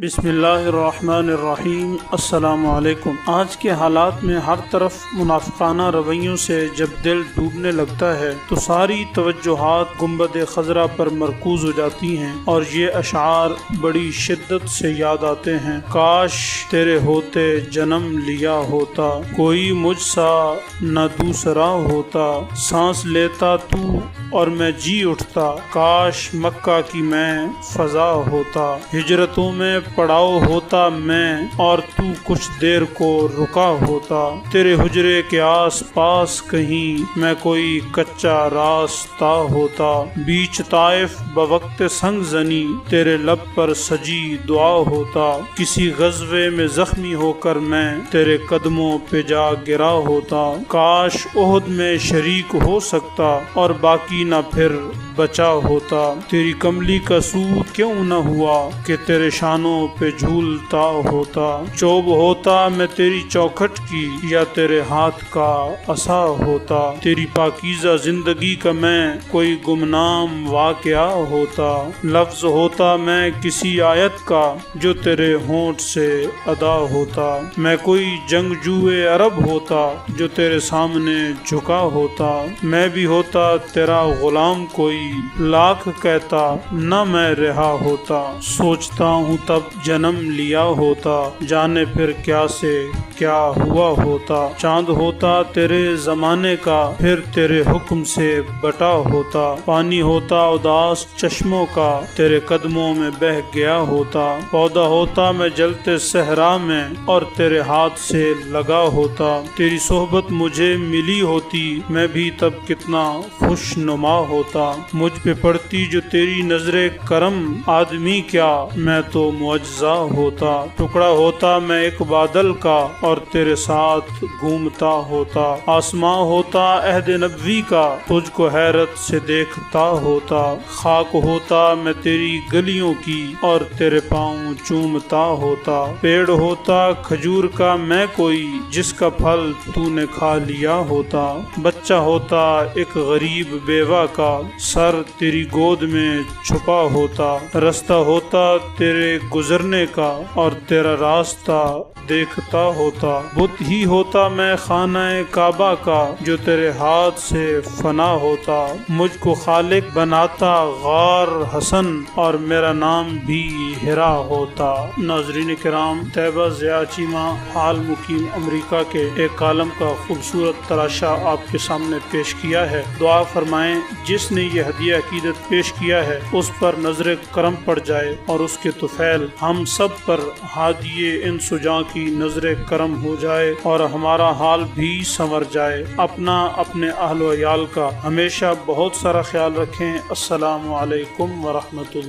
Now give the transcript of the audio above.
بسم اللہ الرحمن الرحیم۔ السلام علیکم۔ آج کے حالات میں ہر طرف منافقانہ رویوں سے جب دل ڈوبنے لگتا ہے تو ساری توجہات گنبد خضرا پر مرکوز ہو جاتی ہیں اور یہ اشعار بڑی شدت سے یاد آتے ہیں۔ کاش تیرے ہوتے جنم لیا ہوتا، کوئی مجھ سا نہ دوسرا ہوتا، سانس لیتا تو اور میں جی اٹھتا، کاش مکہ کی میں فضا ہوتا، ہجرتوں میں پڑاؤ ہوتا میں اور تو کچھ دیر کو رکا ہوتا، تیرے حجرے کے آس پاس کہیں میں کوئی کچا راستہ ہوتا، بیچ طائف بوقت سنگ زنی تیرے لب پر سجی دعا ہوتا، کسی غزوے میں زخمی ہو کر میں تیرے قدموں پہ جا گرا ہوتا، کاش احد میں شریک ہو سکتا اور باقی نہ پھر بچا ہوتا، تیری کملی کا سود کیوں نہ ہوا کہ تیرے شانوں پہ جھولتا ہوتا، چوب ہوتا میں تیری چوکھٹ کی یا تیرے ہاتھ کا عصا ہوتا، تیری پاکیزہ زندگی کا میں کوئی گمنام واقعہ ہوتا، لفظ ہوتا میں کسی آیت کا جو تیرے ہونٹ سے ادا ہوتا، میں کوئی جنگجوئے عرب ہوتا جو تیرے سامنے جھکا ہوتا، میں بھی ہوتا تیرا غلام کوئی لاکھ کہتا نہ میں رہا ہوتا، سوچتا ہوں تب جنم لیا ہوتا، جانے پھر کیا سے کیا ہوا ہوتا، چاند ہوتا تیرے زمانے کا پھر تیرے حکم سے بٹا ہوتا، پانی ہوتا اداس چشموں کا تیرے قدموں میں بہہ گیا ہوتا، پودا ہوتا میں جلتے صحرا میں اور تیرے ہاتھ سے لگا ہوتا، تیری صحبت مجھے ملی ہوتی میں بھی تب کتنا خوش نما ہوتا، مجھ پہ پڑتی جو تیری نظر کرم آدمی کیا میں تو معجزہ ہوتا، ٹکڑا ہوتا میں ایک بادل کا اور تیرے ساتھ گھومتا ہوتا، آسماں ہوتا عہد نبوی کا تجھ کو حیرت سے دیکھتا ہوتا، خاک ہوتا میں تیری گلیوں کی اور تیرے پاؤں چومتا ہوتا، پیڑ ہوتا کھجور کا میں کوئی جس کا پھل تو نے کھا لیا ہوتا، بچہ ہوتا ایک غریب بیوہ کا سر تیری گود میں چھپا ہوتا، رستہ ہوتا تیرے گزرنے کا اور تیرا راستہ دیکھتا ہوتا، بت ہی ہوتا میں خانہ کعبہ کا جو تیرے ہاتھ سے فنا ہوتا، مجھ کو خالق بناتا غار حسن اور میرا نام بھی ہرا ہوتا۔ ناظرین کرام، طیبہ ضیاء چیمہ حال مقیم امریکہ کے ایک کالم کا خوبصورت تراشا آپ کے سامنے پیش کیا ہے۔ دعا فرمائیں جس نے یہ ہدیہ عقیدت پیش کیا ہے اس پر نظر کرم پڑ جائے اور اس کے طفیل ہم سب پر ہادی ان سجاں کی نظر کرم ہو جائے اور ہمارا حال بھی سنور جائے۔ اپنا اپنے اہل و عیال کا ہمیشہ بہت سارا خیال رکھیں۔ السلام علیکم ورحمۃ اللہ۔